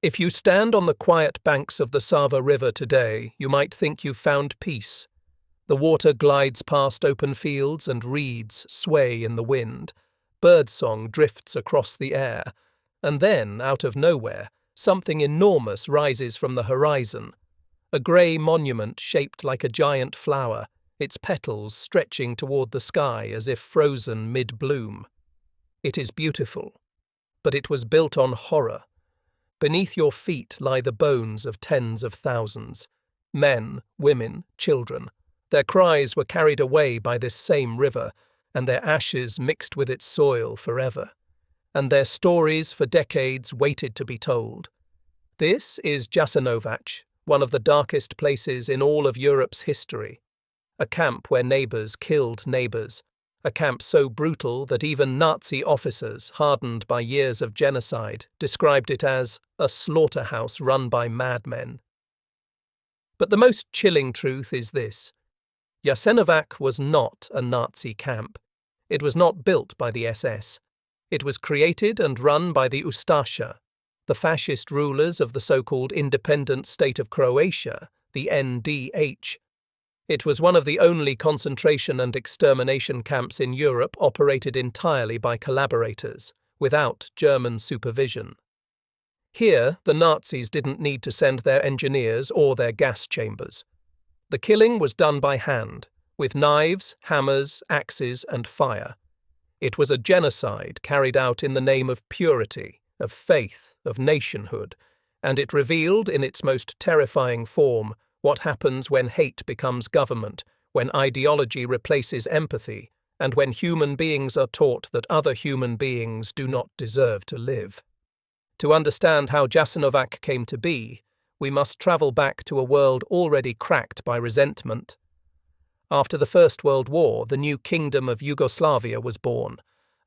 If you stand on the quiet banks of the Sava River today, you might think you've found peace. The water glides past open fields and reeds sway in the wind. Birdsong drifts across the air. And then, out of nowhere, something enormous rises from the horizon. A grey monument shaped like a giant flower, its petals stretching toward the sky as if frozen mid-bloom. It is beautiful, but it was built on horror. Beneath your feet lie the bones of tens of thousands. Men, women, children. Their cries were carried away by this same river, and their ashes mixed with its soil forever. And their stories for decades waited to be told. This is Jasenovac, one of the darkest places in all of Europe's history. A camp where neighbours killed neighbours. A camp so brutal that even Nazi officers, hardened by years of genocide, described it as a slaughterhouse run by madmen. But the most chilling truth is this. Jasenovac was not a Nazi camp. It was not built by the SS. It was created and run by the Ustaša, the fascist rulers of the so-called independent state of Croatia, the NDH. It was one of the only concentration and extermination camps in Europe operated entirely by collaborators, without German supervision. Here, the Nazis didn't need to send their engineers or their gas chambers. The killing was done by hand, with knives, hammers, axes, and fire. It was a genocide carried out in the name of purity, of faith, of nationhood, and it revealed in its most terrifying form what happens when hate becomes government, when ideology replaces empathy, and when human beings are taught that other human beings do not deserve to live. To understand how Jasenovac came to be, we must travel back to a world already cracked by resentment. After the First World War, the new kingdom of Yugoslavia was born,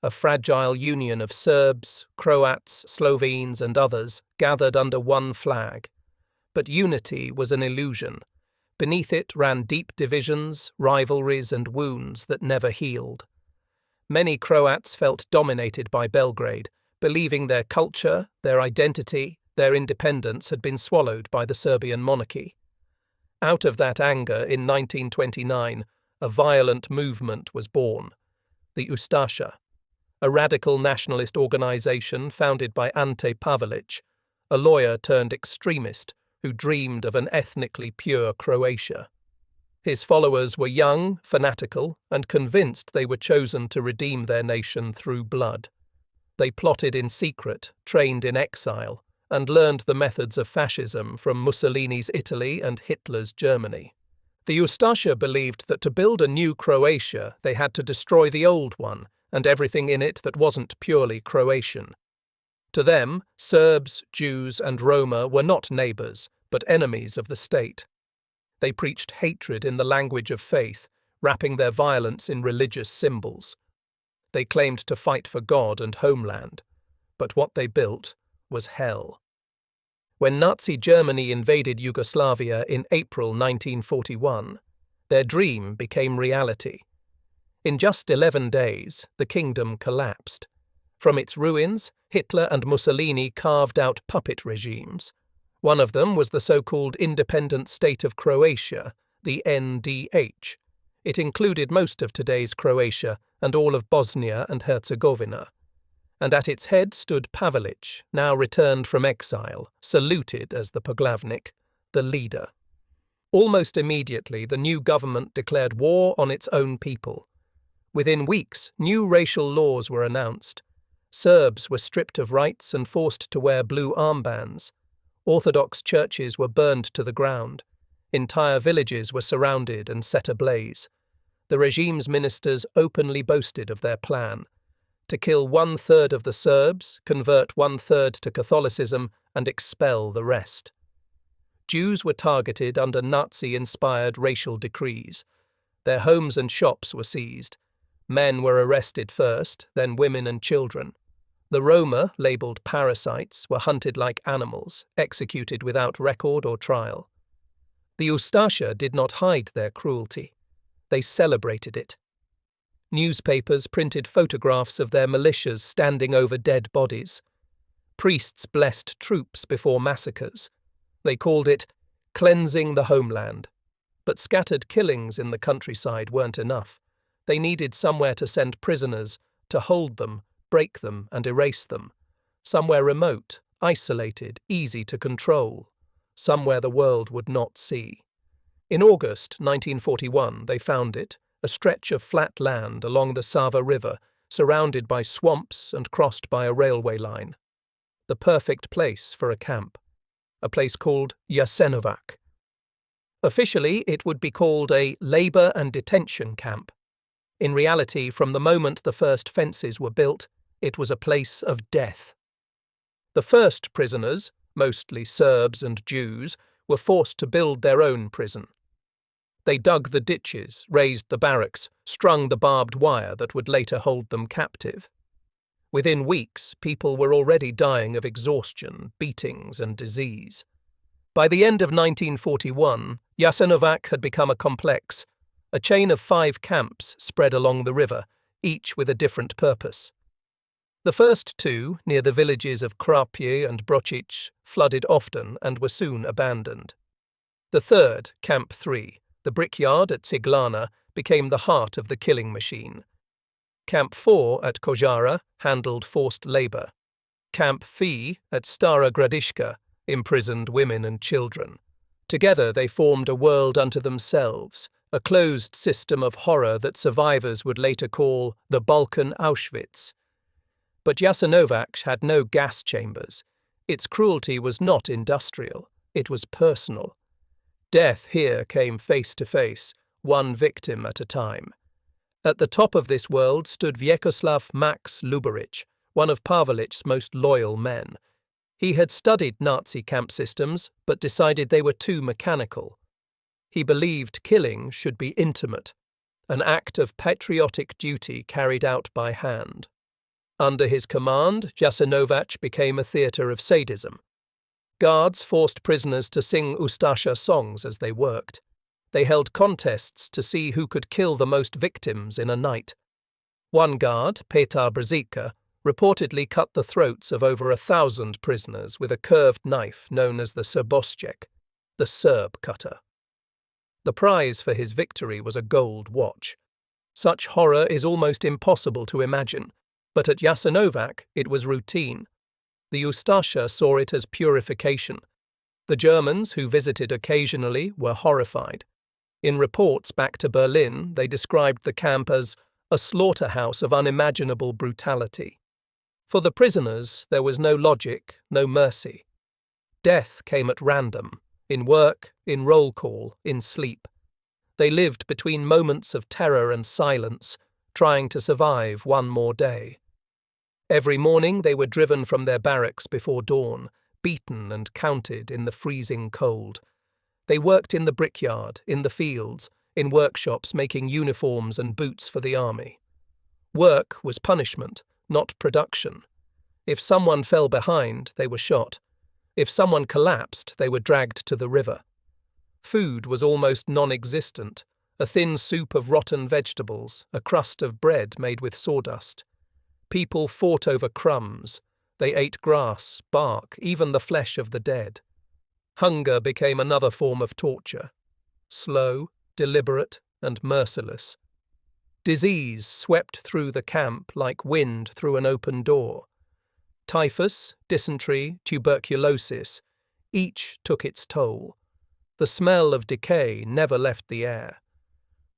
a fragile union of Serbs, Croats, Slovenes, and others gathered under one flag. But unity was an illusion. Beneath it ran deep divisions, rivalries, and wounds that never healed. Many Croats felt dominated by Belgrade, believing their culture, their identity, their independence had been swallowed by the Serbian monarchy. Out of that anger, in 1929, a violent movement was born, the Ustaša, a radical nationalist organization founded by Ante Pavelić, a lawyer turned extremist who dreamed of an ethnically pure Croatia. His followers were young, fanatical, and convinced they were chosen to redeem their nation through blood. They plotted in secret, trained in exile, and learned the methods of fascism from Mussolini's Italy and Hitler's Germany. The Ustaša believed that to build a new Croatia, they had to destroy the old one and everything in it that wasn't purely Croatian. To them, Serbs, Jews, and Roma were not neighbours, but enemies of the state. They preached hatred in the language of faith, wrapping their violence in religious symbols. They claimed to fight for God and homeland, but what they built was hell. When Nazi Germany invaded Yugoslavia in April 1941, their dream became reality. In just 11 days, the kingdom collapsed. From its ruins, Hitler and Mussolini carved out puppet regimes. One of them was the so-called independent state of Croatia, the NDH. It included most of today's Croatia and all of Bosnia and Herzegovina. And at its head stood Pavelić, now returned from exile, saluted as the Poglavnik, the leader. Almost immediately, the new government declared war on its own people. Within weeks, new racial laws were announced. Serbs were stripped of rights and forced to wear blue armbands. Orthodox churches were burned to the ground. Entire villages were surrounded and set ablaze. The regime's ministers openly boasted of their plan: to kill 1/3 of the Serbs, convert 1/3 to Catholicism, and expel the rest. Jews were targeted under Nazi-inspired racial decrees. Their homes and shops were seized. Men were arrested first, then women and children. The Roma, labelled parasites, were hunted like animals, executed without record or trial. The Ustaša did not hide their cruelty. They celebrated it. Newspapers printed photographs of their militias standing over dead bodies. Priests blessed troops before massacres. They called it cleansing the homeland. But scattered killings in the countryside weren't enough. They needed somewhere to send prisoners, to hold them, break them, and erase them. Somewhere remote, isolated, easy to control. Somewhere the world would not see. In August 1941, they found it, a stretch of flat land along the Sava River, surrounded by swamps and crossed by a railway line. The perfect place for a camp. A place called Jasenovac. Officially, it would be called a labour and detention camp. In reality, from the moment the first fences were built, it was a place of death. The first prisoners, mostly Serbs and Jews, were forced to build their own prison. They dug the ditches, raised the barracks, strung the barbed wire that would later hold them captive. Within weeks, people were already dying of exhaustion, beatings, and disease. By the end of 1941, Jasenovac had become a complex, a chain of 5 camps spread along the river, each with a different purpose. The first 2, near the villages of Croatian and Brocic, flooded often and were soon abandoned. The third, Camp 3, the brickyard at Ciglana, became the heart of the killing machine. Camp 4 at Kozara handled forced labour. Camp 5 at Stara Gradiška imprisoned women and children. Together they formed a world unto themselves, a closed system of horror that survivors would later call the Balkan Auschwitz. But Jasenovac had no gas chambers. Its cruelty was not industrial, it was personal. Death here came face to face, one victim at a time. At the top of this world stood Vjekoslav Max Luboric, one of Pavelić's most loyal men. He had studied Nazi camp systems, but decided they were too mechanical. He believed killing should be intimate, an act of patriotic duty carried out by hand. Under his command, Jasenovac became a theatre of sadism. Guards forced prisoners to sing Ustasha songs as they worked. They held contests to see who could kill the most victims in a night. One guard, Petar Brzica, reportedly cut the throats of over 1,000 prisoners with a curved knife known as the Srbošček, the Serb cutter. The prize for his victory was a gold watch. Such horror is almost impossible to imagine, but at Jasenovac it was routine. The Ustasha saw it as purification. The Germans, who visited occasionally, were horrified. In reports back to Berlin, they described the camp as a slaughterhouse of unimaginable brutality. For the prisoners, there was no logic, no mercy. Death came at random, in work, in roll call, in sleep. They lived between moments of terror and silence, trying to survive one more day. Every morning they were driven from their barracks before dawn, beaten and counted in the freezing cold. They worked in the brickyard, in the fields, in workshops making uniforms and boots for the army. Work was punishment, not production. If someone fell behind, they were shot. If someone collapsed, they were dragged to the river. Food was almost non-existent, a thin soup of rotten vegetables, a crust of bread made with sawdust. People fought over crumbs. They ate grass, bark, even the flesh of the dead. Hunger became another form of torture. Slow, deliberate, and merciless. Disease swept through the camp like wind through an open door. Typhus, dysentery, tuberculosis, each took its toll. The smell of decay never left the air.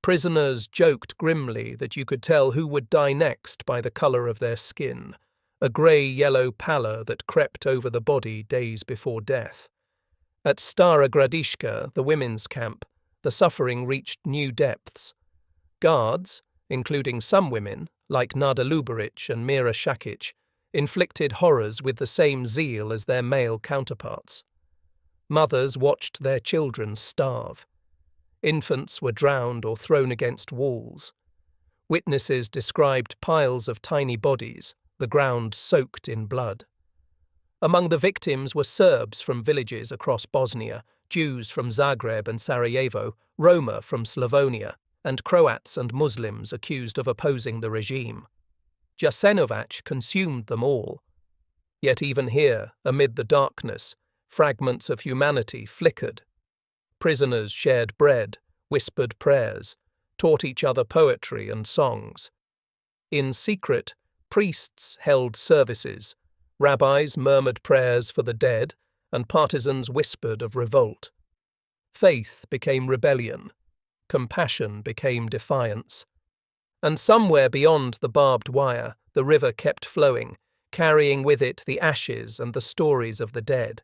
Prisoners joked grimly that you could tell who would die next by the colour of their skin, a grey-yellow pallor that crept over the body days before death. At Stara Gradiška, the women's camp, the suffering reached new depths. Guards, including some women, like Nada Luboric and Mira Shakic, inflicted horrors with the same zeal as their male counterparts. Mothers watched their children starve. Infants were drowned or thrown against walls. Witnesses described piles of tiny bodies, the ground soaked in blood. Among the victims were Serbs from villages across Bosnia, Jews from Zagreb and Sarajevo, Roma from Slavonia, and Croats and Muslims accused of opposing the regime. Jasenovac consumed them all. Yet even here, amid the darkness, fragments of humanity flickered. Prisoners shared bread, whispered prayers, taught each other poetry and songs. In secret, priests held services, rabbis murmured prayers for the dead, and partisans whispered of revolt. Faith became rebellion, compassion became defiance. And somewhere beyond the barbed wire, the river kept flowing, carrying with it the ashes and the stories of the dead.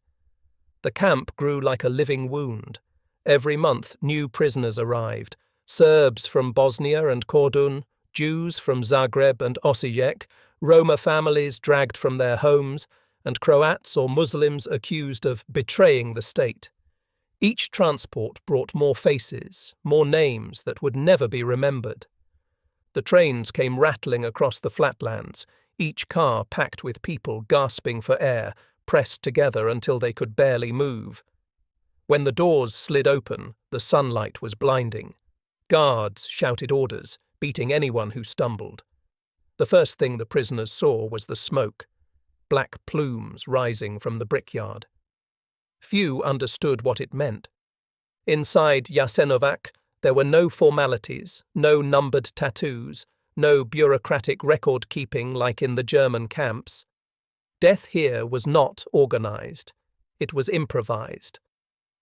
The camp grew like a living wound. Every month new prisoners arrived, Serbs from Bosnia and Kordun, Jews from Zagreb and Osijek, Roma families dragged from their homes, and Croats or Muslims accused of betraying the state. Each transport brought more faces, more names that would never be remembered. The trains came rattling across the flatlands, each car packed with people gasping for air, pressed together until they could barely move. When the doors slid open, the sunlight was blinding. Guards shouted orders, beating anyone who stumbled. The first thing the prisoners saw was the smoke, black plumes rising from the brickyard. Few understood what it meant. Inside Jasenovac, there were no formalities, no numbered tattoos, no bureaucratic record-keeping like in the German camps. Death here was not organized. It was improvised.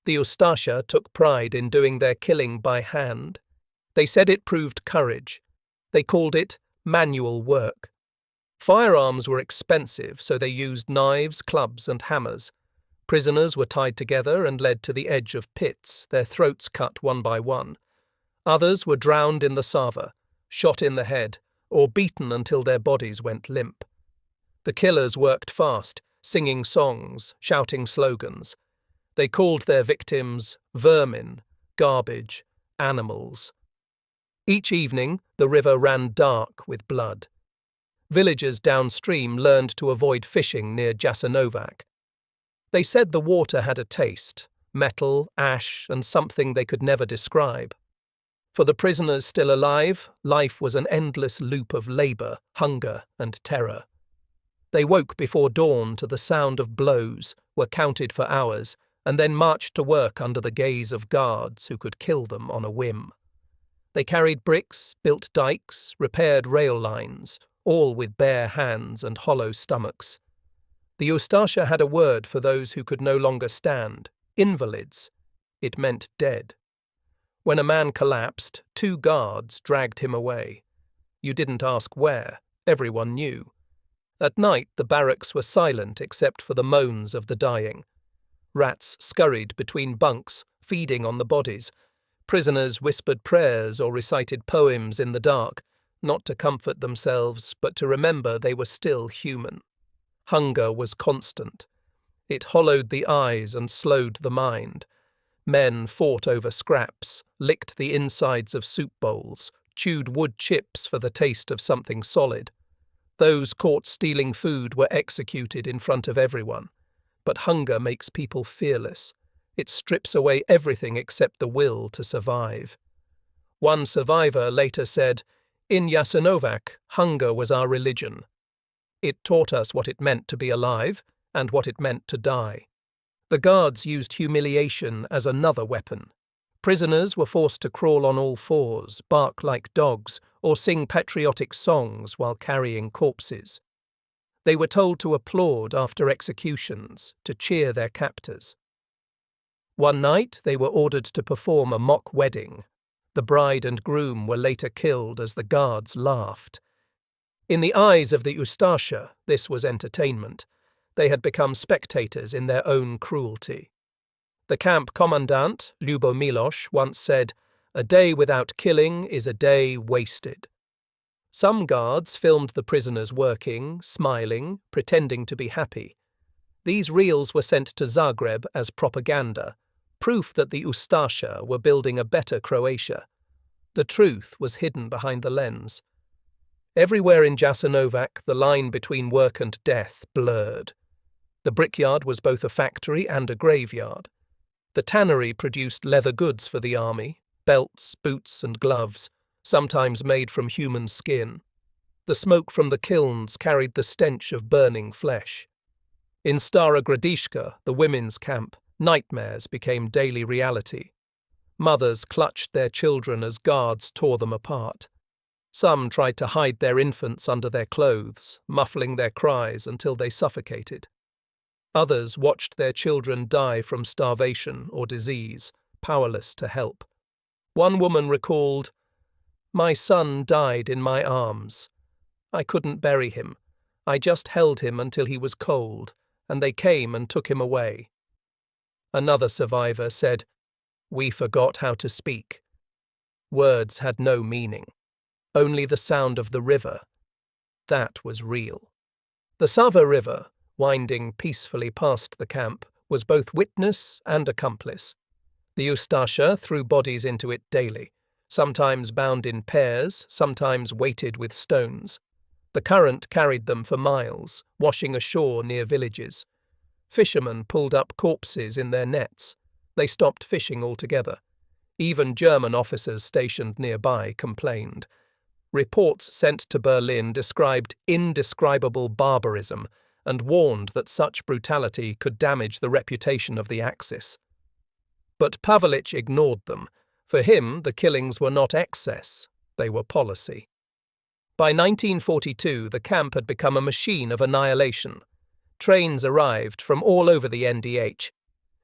The Ustasha took pride in doing their killing by hand. They said it proved courage. They called it manual work. Firearms were expensive, so they used knives, clubs, and hammers. Prisoners were tied together and led to the edge of pits, their throats cut one by one. Others were drowned in the Sava, shot in the head, or beaten until their bodies went limp. The killers worked fast, singing songs, shouting slogans. They called their victims vermin, garbage, animals. Each evening, the river ran dark with blood. Villagers downstream learned to avoid fishing near Jasenovac. They said the water had a taste, metal, ash, and something they could never describe. For the prisoners still alive, life was an endless loop of labour, hunger, and terror. They woke before dawn to the sound of blows, were counted for hours, and then marched to work under the gaze of guards who could kill them on a whim. They carried bricks, built dikes, repaired rail lines, all with bare hands and hollow stomachs. The Ustasha had a word for those who could no longer stand, invalids. It meant dead. When a man collapsed, 2 guards dragged him away. You didn't ask where, everyone knew. At night the barracks were silent except for the moans of the dying. Rats scurried between bunks, feeding on the bodies. Prisoners whispered prayers or recited poems in the dark, not to comfort themselves, but to remember they were still human. Hunger was constant. It hollowed the eyes and slowed the mind. Men fought over scraps, licked the insides of soup bowls, chewed wood chips for the taste of something solid. Those caught stealing food were executed in front of everyone. But hunger makes people fearless. It strips away everything except the will to survive. One survivor later said, "In Jasenovac, hunger was our religion. It taught us what it meant to be alive and what it meant to die." The guards used humiliation as another weapon. Prisoners were forced to crawl on all fours, bark like dogs, or sing patriotic songs while carrying corpses. They were told to applaud after executions, to cheer their captors. One night they were ordered to perform a mock wedding. The bride and groom were later killed as the guards laughed. In the eyes of the Ustasha, this was entertainment. They had become spectators in their own cruelty. The camp commandant, Ljubo Miloš, once said, "A day without killing is a day wasted." Some guards filmed the prisoners working, smiling, pretending to be happy. These reels were sent to Zagreb as propaganda, proof that the Ustasha were building a better Croatia. The truth was hidden behind the lens. Everywhere in Jasenovac, the line between work and death blurred. The brickyard was both a factory and a graveyard. The tannery produced leather goods for the army, belts, boots, and gloves, sometimes made from human skin. The smoke from the kilns carried the stench of burning flesh. In Stara Gradiška, the women's camp, nightmares became daily reality. Mothers clutched their children as guards tore them apart. Some tried to hide their infants under their clothes, muffling their cries until they suffocated. Others watched their children die from starvation or disease, powerless to help. One woman recalled, "My son died in my arms. I couldn't bury him. I just held him until he was cold, and they came and took him away." Another survivor said, "We forgot how to speak. Words had no meaning. Only the sound of the river. That was real." The Sava River, winding peacefully past the camp, was both witness and accomplice. The Ustasha threw bodies into it daily, sometimes bound in pairs, sometimes weighted with stones. The current carried them for miles, washing ashore near villages. Fishermen pulled up corpses in their nets. They stopped fishing altogether. Even German officers stationed nearby complained. Reports sent to Berlin described indescribable barbarism and warned that such brutality could damage the reputation of the Axis. But Pavlich ignored them. For him, the killings were not excess, they were policy. By 1942, the camp had become a machine of annihilation. Trains arrived from all over the NDH.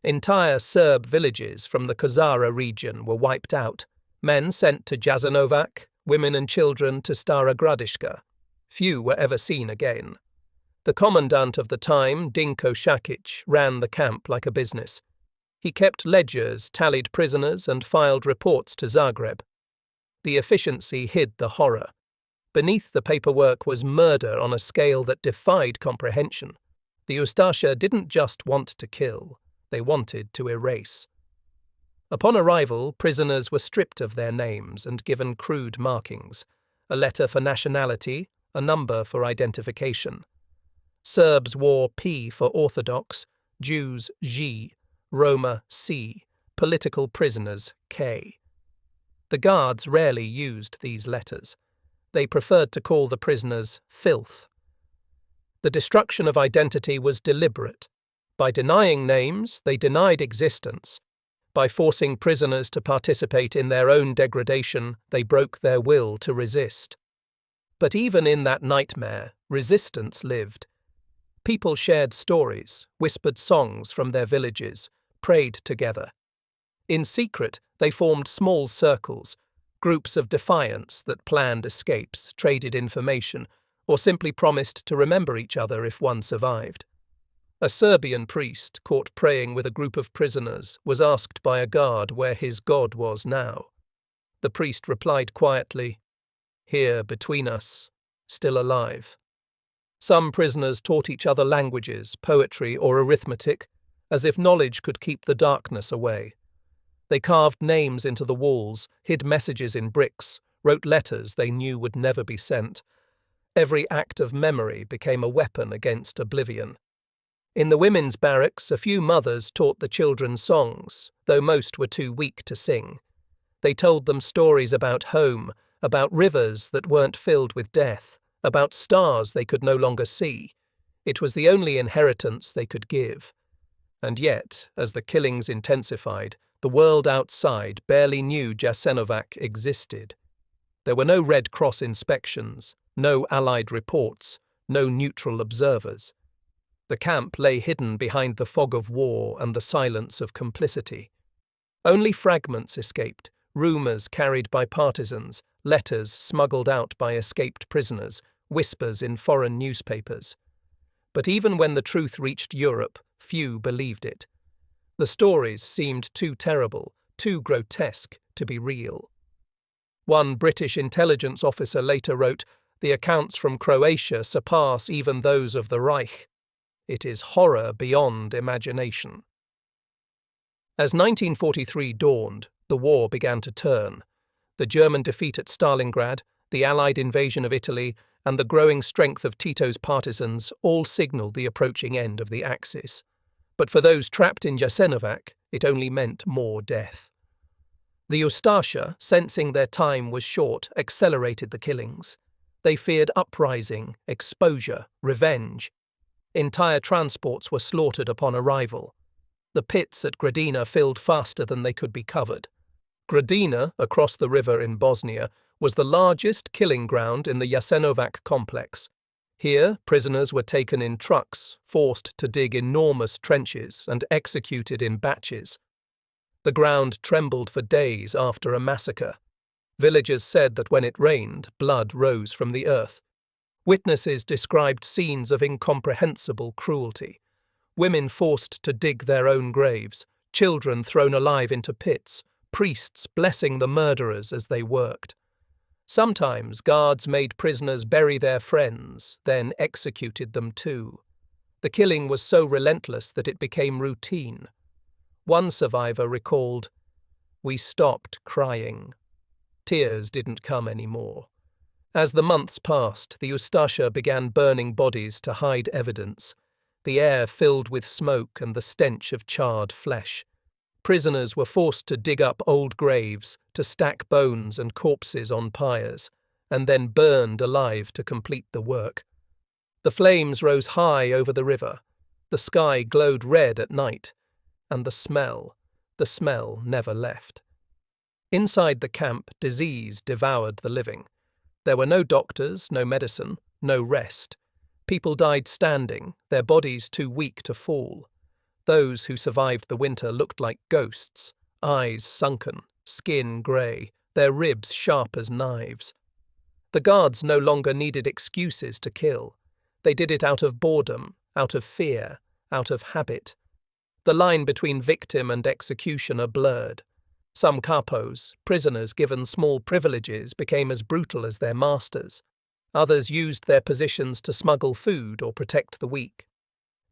Entire Serb villages from the Kozara region were wiped out, men sent to Jasenovac, women and children to Stara Gradiška. Few were ever seen again. The commandant of the time, Dinko Šakić, ran the camp like a business. He kept ledgers, tallied prisoners, and filed reports to Zagreb. The efficiency hid the horror. Beneath the paperwork was murder on a scale that defied comprehension. The Ustasha didn't just want to kill, they wanted to erase. Upon arrival, prisoners were stripped of their names and given crude markings, a letter for nationality, a number for identification. Serbs wore P for Orthodox, Jews G, Roma C, political prisoners K. The guards rarely used these letters. They preferred to call the prisoners filth. The destruction of identity was deliberate. By denying names, they denied existence. By forcing prisoners to participate in their own degradation, they broke their will to resist. But even in that nightmare, resistance lived. People shared stories, whispered songs from their villages, prayed together. In secret, they formed small circles, groups of defiance that planned escapes, traded information, or simply promised to remember each other if one survived. A Serbian priest, caught praying with a group of prisoners, was asked by a guard where his god was now. The priest replied quietly, "Here between us, still alive." Some prisoners taught each other languages, poetry, or arithmetic, as if knowledge could keep the darkness away. They carved names into the walls, hid messages in bricks, wrote letters they knew would never be sent. Every act of memory became a weapon against oblivion. In the women's barracks, a few mothers taught the children songs, though most were too weak to sing. They told them stories about home, about rivers that weren't filled with death, about stars they could no longer see. It was the only inheritance they could give. And yet, as the killings intensified, the world outside barely knew Jasenovac existed. There were no Red Cross inspections, no Allied reports, no neutral observers. The camp lay hidden behind the fog of war and the silence of complicity. Only fragments escaped, rumours carried by partisans, letters smuggled out by escaped prisoners, whispers in foreign newspapers. But even when the truth reached Europe, few believed it. The stories seemed too terrible, too grotesque to be real. One British intelligence officer later wrote, "The accounts from Croatia surpass even those of the Reich. It is horror beyond imagination." As 1943 dawned, the war began to turn. The German defeat at Stalingrad, the Allied invasion of Italy, and the growing strength of Tito's partisans all signalled the approaching end of the Axis. But for those trapped in Jasenovac, it only meant more death. The Ustasha, sensing their time was short, accelerated the killings. They feared uprising, exposure, revenge. Entire transports were slaughtered upon arrival. The pits at Gradina filled faster than they could be covered. Gradina, across the river in Bosnia, was the largest killing ground in the Jasenovac complex. Here, prisoners were taken in trucks, forced to dig enormous trenches, and executed in batches. The ground trembled for days after a massacre. Villagers said that when it rained, blood rose from the earth. Witnesses described scenes of incomprehensible cruelty. Women forced to dig their own graves, children thrown alive into pits, priests blessing the murderers as they worked. Sometimes guards made prisoners bury their friends, then executed them too. The killing was so relentless that it became routine. One survivor recalled, "We stopped crying. Tears didn't come anymore." As the months passed, the Ustasha began burning bodies to hide evidence. The air filled with smoke and the stench of charred flesh. Prisoners were forced to dig up old graves, to stack bones and corpses on pyres, and then burned alive to complete the work. The flames rose high over the river. The sky glowed red at night, and the smell never left. Inside the camp, disease devoured the living. There were no doctors, no medicine, no rest. People died standing, their bodies too weak to fall. Those who survived the winter looked like ghosts, eyes sunken, skin grey, their ribs sharp as knives. The guards no longer needed excuses to kill. They did it out of boredom, out of fear, out of habit. The line between victim and executioner blurred. Some capos, prisoners given small privileges, became as brutal as their masters. Others used their positions to smuggle food or protect the weak.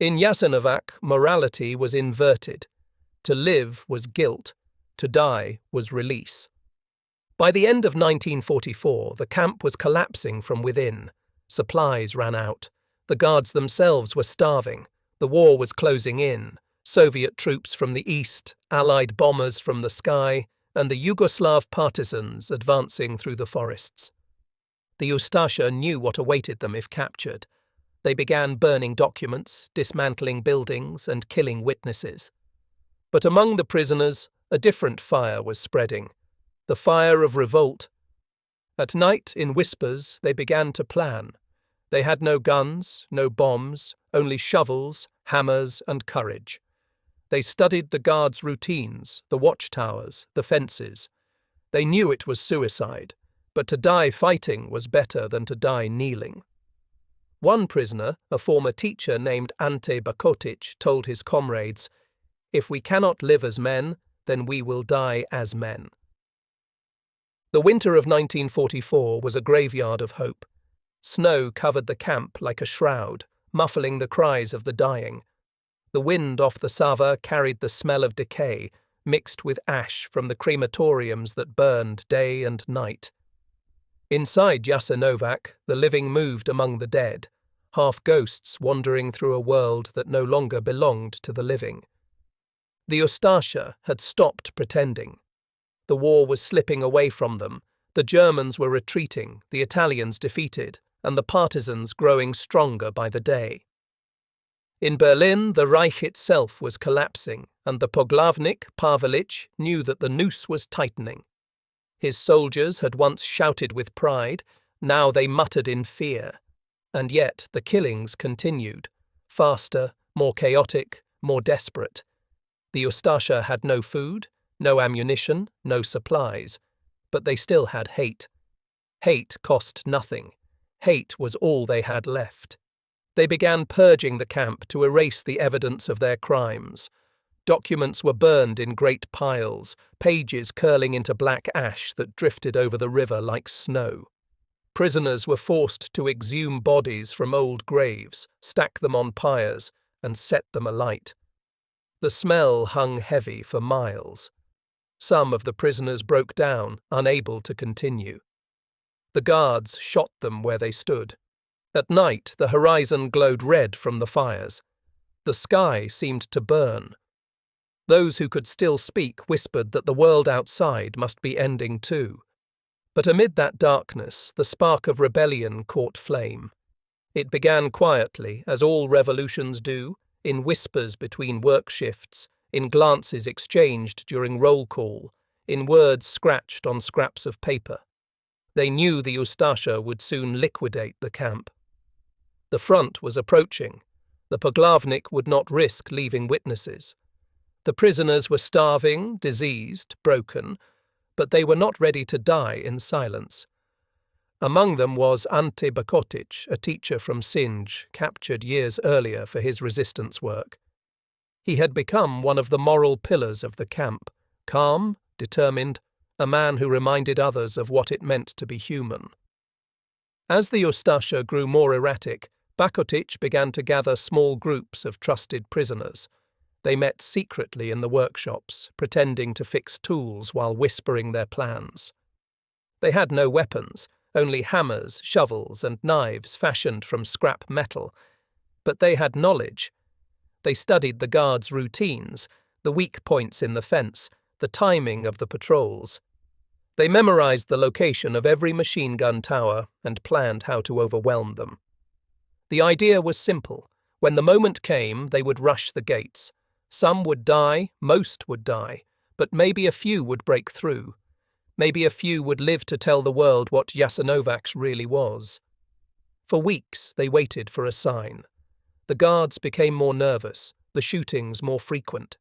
In Jasenovac, morality was inverted. To live was guilt. To die was release. By the end of 1944, the camp was collapsing from within. Supplies ran out. The guards themselves were starving. The war was closing in. Soviet troops from the east, Allied bombers from the sky, and the Yugoslav partisans advancing through the forests. The Ustasha knew what awaited them if captured. They began burning documents, dismantling buildings, and killing witnesses. But among the prisoners, a different fire was spreading, the fire of revolt. At night, in whispers, they began to plan. They had no guns, no bombs, only shovels, hammers, and courage. They studied the guards' routines, the watchtowers, the fences. They knew it was suicide, but to die fighting was better than to die kneeling. One prisoner, a former teacher named Ante Bakotic, told his comrades, "If we cannot live as men, then we will die as men." The winter of 1944 was a graveyard of hope. Snow covered the camp like a shroud, muffling the cries of the dying. The wind off the Sava carried the smell of decay, mixed with ash from the crematoriums that burned day and night. Inside Jasenovac, the living moved among the dead, half ghosts wandering through a world that no longer belonged to the living. The Ustasha had stopped pretending. The war was slipping away from them. The Germans were retreating, the Italians defeated, and the partisans growing stronger by the day. In Berlin, the Reich itself was collapsing, and the Poglavnik, Pavelic, knew that the noose was tightening. His soldiers had once shouted with pride, now they muttered in fear. And yet the killings continued, faster, more chaotic, more desperate. The Ustasha had no food, no ammunition, no supplies, but they still had hate. Hate cost nothing. Hate was all they had left. They began purging the camp to erase the evidence of their crimes. Documents were burned in great piles, pages curling into black ash that drifted over the river like snow. Prisoners were forced to exhume bodies from old graves, stack them on pyres, and set them alight. The smell hung heavy for miles. Some of the prisoners broke down, unable to continue. The guards shot them where they stood. At night, the horizon glowed red from the fires. The sky seemed to burn. Those who could still speak whispered that the world outside must be ending too. But amid that darkness, the spark of rebellion caught flame. It began quietly, as all revolutions do, in whispers between work shifts, in glances exchanged during roll call, in words scratched on scraps of paper. They knew the Ustasha would soon liquidate the camp. The front was approaching. The Poglavnik would not risk leaving witnesses. The prisoners were starving, diseased, broken, but they were not ready to die in silence. Among them was Ante Bakotic, a teacher from Sinj, captured years earlier for his resistance work. He had become one of the moral pillars of the camp, calm, determined, a man who reminded others of what it meant to be human. As the Ustasha grew more erratic, Bakotic began to gather small groups of trusted prisoners. They met secretly in the workshops, pretending to fix tools while whispering their plans. They had no weapons, only hammers, shovels, and knives fashioned from scrap metal. But they had knowledge. They studied the guards' routines, the weak points in the fence, the timing of the patrols. They memorized the location of every machine gun tower and planned how to overwhelm them. The idea was simple. When the moment came, they would rush the gates. Some would die, most would die, but maybe a few would break through. Maybe a few would live to tell the world what Jasenovac really was. For weeks, they waited for a sign. The guards became more nervous, the shootings more frequent.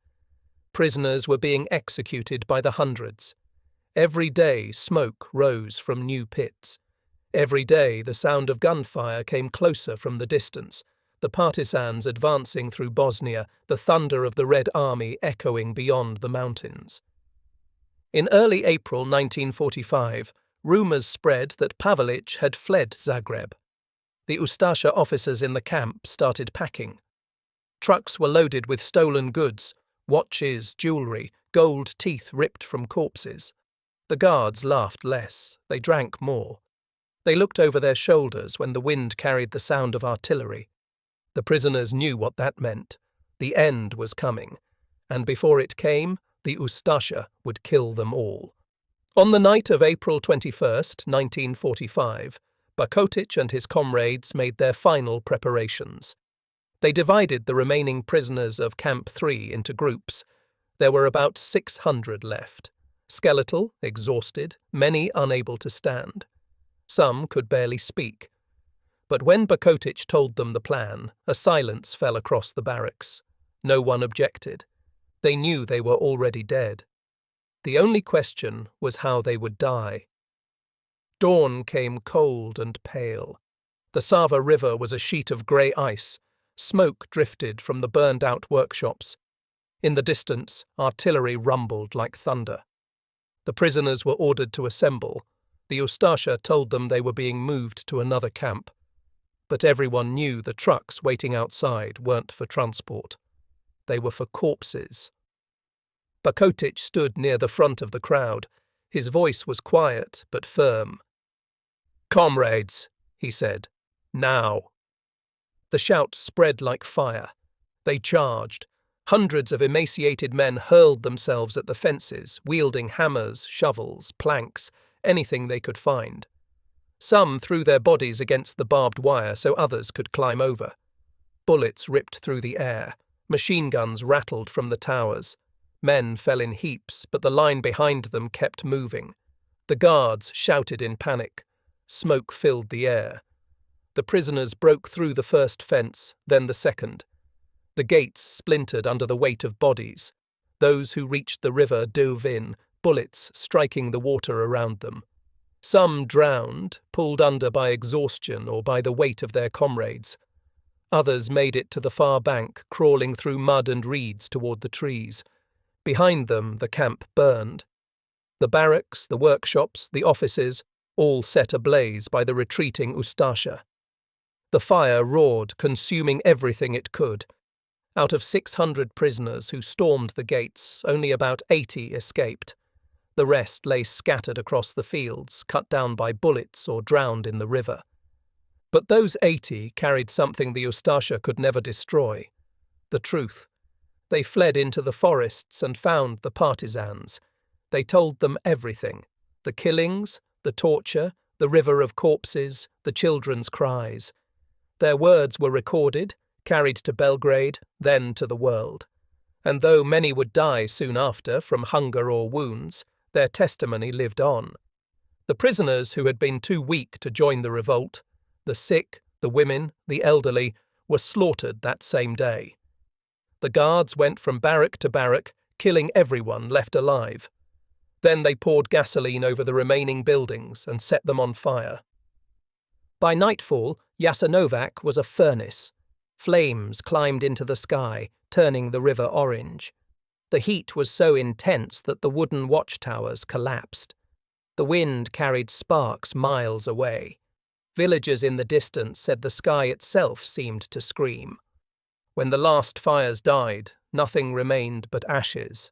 Prisoners were being executed by the hundreds. Every day, smoke rose from new pits. Every day, the sound of gunfire came closer from the distance, the partisans advancing through Bosnia, the thunder of the Red Army echoing beyond the mountains. In early April 1945, rumours spread that Pavelic had fled Zagreb. The Ustasha officers in the camp started packing. Trucks were loaded with stolen goods, watches, jewellery, gold teeth ripped from corpses. The guards laughed less, they drank more. They looked over their shoulders when the wind carried the sound of artillery. The prisoners knew what that meant. The end was coming, and before it came, the Ustasha would kill them all. On the night of April 21st, 1945, Bakotic and his comrades made their final preparations. They divided the remaining prisoners of Camp 3 into groups. There were about 600 left. Skeletal, exhausted, many unable to stand. Some could barely speak. But when Bakotic told them the plan, a silence fell across the barracks. No one objected. They knew they were already dead. The only question was how they would die. Dawn came cold and pale. The Sava River was a sheet of grey ice. Smoke drifted from the burned-out workshops. In the distance, artillery rumbled like thunder. The prisoners were ordered to assemble. The Ustasha told them they were being moved to another camp. But everyone knew the trucks waiting outside weren't for transport. They were for corpses. Bakotic stood near the front of the crowd. His voice was quiet but firm. "Comrades," he said, "now." The shout spread like fire. They charged. Hundreds of emaciated men hurled themselves at the fences, wielding hammers, shovels, planks, anything they could find. Some threw their bodies against the barbed wire so others could climb over. Bullets ripped through the air. Machine guns rattled from the towers. Men fell in heaps, but the line behind them kept moving. The guards shouted in panic. Smoke filled the air. The prisoners broke through the first fence, then the second. The gates splintered under the weight of bodies. Those who reached the river dove in, bullets striking the water around them. Some drowned, pulled under by exhaustion or by the weight of their comrades. Others made it to the far bank, crawling through mud and reeds toward the trees. Behind them, the camp burned. The barracks, the workshops, the offices, all set ablaze by the retreating Ustasha. The fire roared, consuming everything it could. Out of 600 prisoners who stormed the gates, only about 80 escaped. The rest lay scattered across the fields, cut down by bullets or drowned in the river. But those 80 carried something the Ustasha could never destroy: the truth. They fled into the forests and found the partisans. They told them everything: the killings, the torture, the river of corpses, the children's cries. Their words were recorded, carried to Belgrade, then to the world. And though many would die soon after from hunger or wounds, their testimony lived on. The prisoners who had been too weak to join the revolt, the sick, the women, the elderly, were slaughtered that same day. The guards went from barrack to barrack, killing everyone left alive. Then they poured gasoline over the remaining buildings and set them on fire. By nightfall, Jasenovac was a furnace. Flames climbed into the sky, turning the river orange. The heat was so intense that the wooden watchtowers collapsed. The wind carried sparks miles away. Villagers in the distance said the sky itself seemed to scream. When the last fires died, nothing remained but ashes.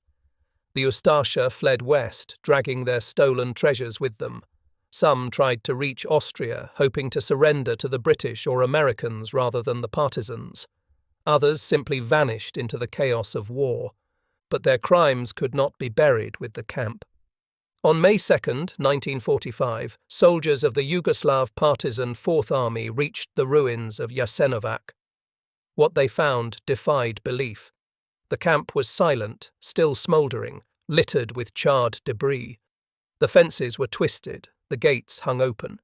The Ustasha fled west, dragging their stolen treasures with them. Some tried to reach Austria, hoping to surrender to the British or Americans rather than the partisans. Others simply vanished into the chaos of war. But their crimes could not be buried with the camp. On May 2, 1945, soldiers of the Yugoslav partisan Fourth Army reached the ruins of Jasenovac. What they found defied belief. The camp was silent, still smouldering, littered with charred debris. The fences were twisted, the gates hung open.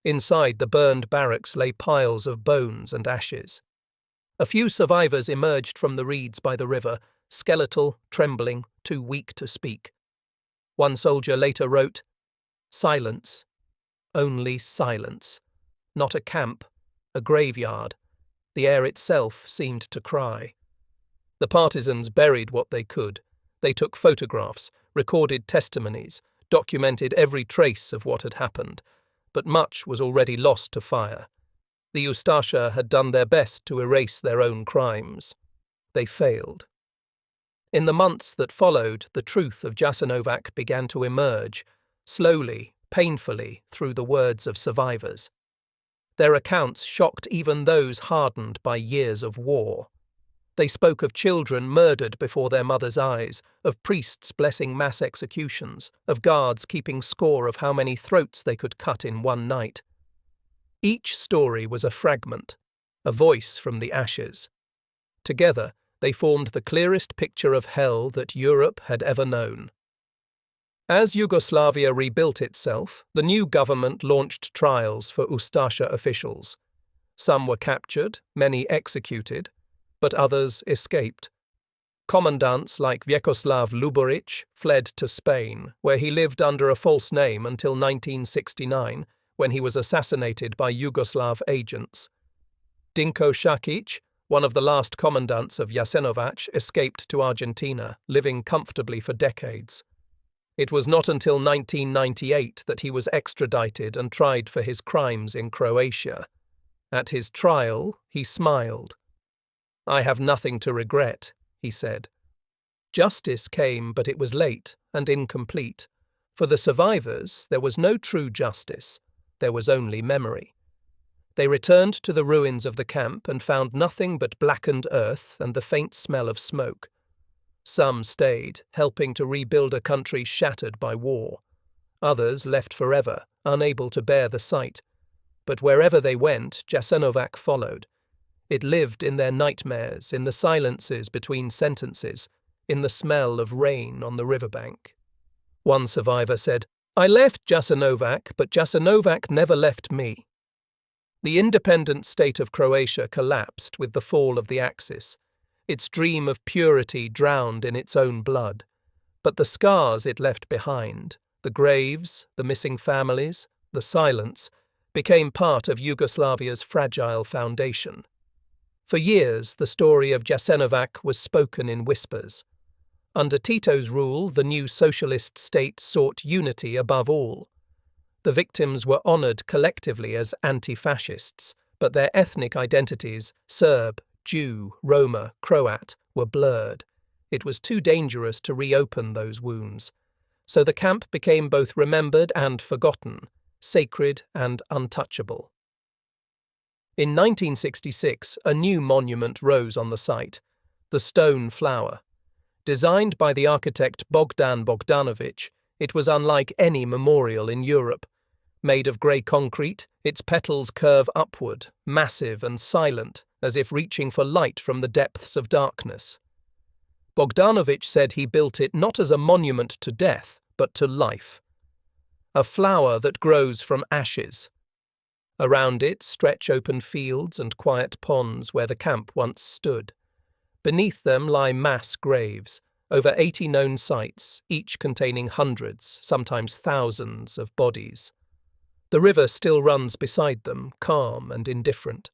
Inside the burned barracks lay piles of bones and ashes. A few survivors emerged from the reeds by the river, skeletal, trembling, too weak to speak. One soldier later wrote, "Silence. Only silence. Not a camp, a graveyard. The air itself seemed to cry." The partisans buried what they could. They took photographs, recorded testimonies, documented every trace of what had happened, but much was already lost to fire. The Ustasha had done their best to erase their own crimes. They failed. In the months that followed, the truth of Jasenovac began to emerge, slowly, painfully, through the words of survivors. Their accounts shocked even those hardened by years of war. They spoke of children murdered before their mothers' eyes, of priests blessing mass executions, of guards keeping score of how many throats they could cut in one night. Each story was a fragment, a voice from the ashes. Together, they formed the clearest picture of hell that Europe had ever known. As Yugoslavia rebuilt itself, the new government launched trials for Ustasha officials. Some were captured, many executed, but others escaped. Commandants like Vjekoslav Luboric fled to Spain, where he lived under a false name until 1969, when he was assassinated by Yugoslav agents. Dinko Šakić, one of the last commandants of Jasenovac, escaped to Argentina, living comfortably for decades. It was not until 1998 that he was extradited and tried for his crimes in Croatia. At his trial, he smiled. "I have nothing to regret," he said. Justice came, but it was late and incomplete. For the survivors, there was no true justice. There was only memory. They returned to the ruins of the camp and found nothing but blackened earth and the faint smell of smoke. Some stayed, helping to rebuild a country shattered by war. Others left forever, unable to bear the sight. But wherever they went, Jasenovac followed. It lived in their nightmares, in the silences between sentences, in the smell of rain on the riverbank. One survivor said, "I left Jasenovac, but Jasenovac never left me." The independent state of Croatia collapsed with the fall of the Axis, its dream of purity drowned in its own blood. But the scars it left behind, the graves, the missing families, the silence, became part of Yugoslavia's fragile foundation. For years, the story of Jasenovac was spoken in whispers. Under Tito's rule, the new socialist state sought unity above all. The victims were honoured collectively as anti-fascists, but their ethnic identities, Serb, Jew, Roma, Croat, were blurred. It was too dangerous to reopen those wounds. So the camp became both remembered and forgotten, sacred and untouchable. In 1966, a new monument rose on the site, the Stone Flower. Designed by the architect Bogdan Bogdanović, it was unlike any memorial in Europe. Made of grey concrete, its petals curve upward, massive and silent, as if reaching for light from the depths of darkness. Bogdanovich said he built it not as a monument to death, but to life. A flower that grows from ashes. Around it stretch open fields and quiet ponds where the camp once stood. Beneath them lie mass graves, over 80 known sites, each containing hundreds, sometimes thousands, of bodies. The river still runs beside them, calm and indifferent.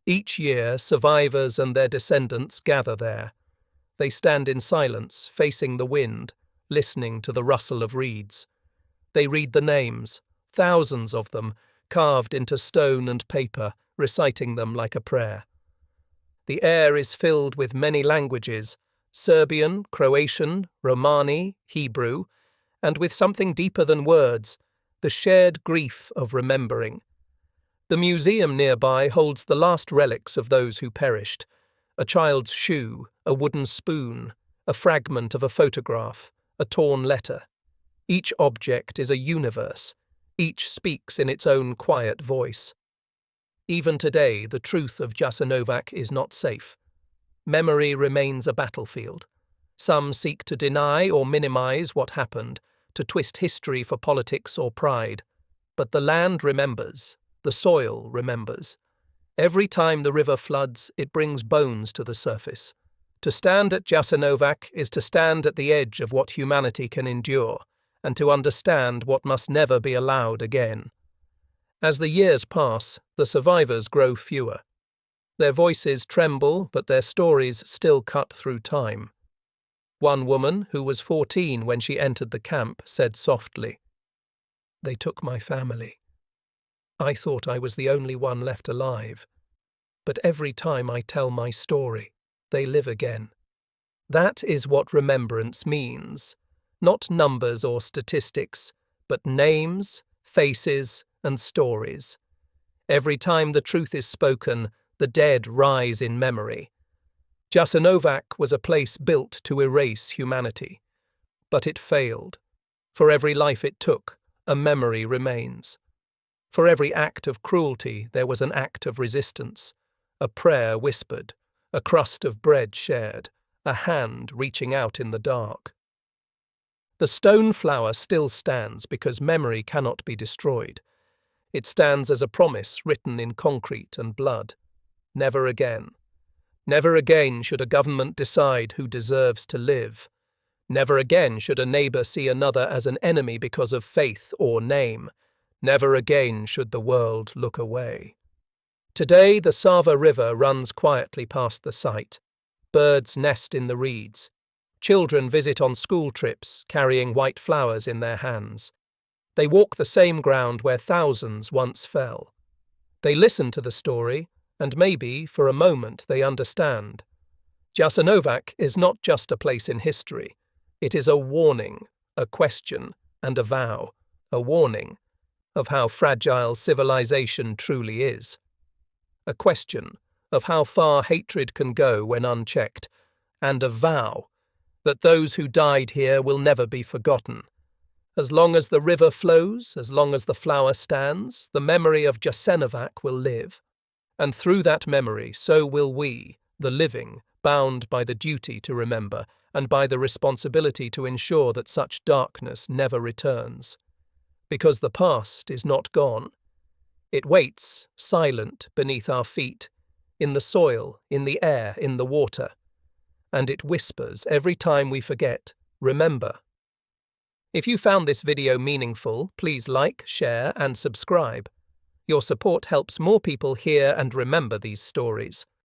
Each year, survivors and their descendants gather there. They stand in silence, facing the wind, listening to the rustle of reeds. They read the names, thousands of them, carved into stone and paper, reciting them like a prayer. The air is filled with many languages, Serbian, Croatian, Romani, Hebrew, and with something deeper than words, the shared grief of remembering. The museum nearby holds the last relics of those who perished: a child's shoe, a wooden spoon, a fragment of a photograph, a torn letter. Each object is a universe. Each speaks in its own quiet voice. Even today, the truth of Jasenovac is not safe. Memory remains a battlefield. Some seek to deny or minimize what happened, to twist history for politics or pride. But the land remembers. The soil remembers. Every time the river floods, it brings bones to the surface. To stand at Jasenovac is to stand at the edge of what humanity can endure, and to understand what must never be allowed again. As the years pass, the survivors grow fewer. Their voices tremble, but their stories still cut through time. One woman, who was 14 when she entered the camp, said softly, "They took my family. I thought I was the only one left alive. But every time I tell my story, they live again." That is what remembrance means. Not numbers or statistics, but names, faces, and stories. Every time the truth is spoken, the dead rise in memory. Jasenovac was a place built to erase humanity. But it failed. For every life it took, a memory remains. For every act of cruelty, there was an act of resistance, a prayer whispered, a crust of bread shared, a hand reaching out in the dark. The stone flower still stands because memory cannot be destroyed. It stands as a promise written in concrete and blood. Never again. Never again should a government decide who deserves to live. Never again should a neighbour see another as an enemy because of faith or name. Never again should the world look away. Today the Sava River runs quietly past the site. Birds nest in the reeds. Children visit on school trips, carrying white flowers in their hands. They walk the same ground where thousands once fell. They listen to the story, and maybe, for a moment, they understand. Jasenovac is not just a place in history. It is a warning, a question, and a vow. A warning of how fragile civilization truly is. A question of how far hatred can go when unchecked, and a vow that those who died here will never be forgotten. As long as the river flows, as long as the flower stands, the memory of Jasenovac will live. And through that memory, so will we, the living, bound by the duty to remember and by the responsibility to ensure that such darkness never returns. Because the past is not gone. It waits, silent, beneath our feet, in the soil, in the air, in the water. And it whispers every time we forget, remember. If you found this video meaningful, please like, share, and subscribe. Your support helps more people hear and remember these stories.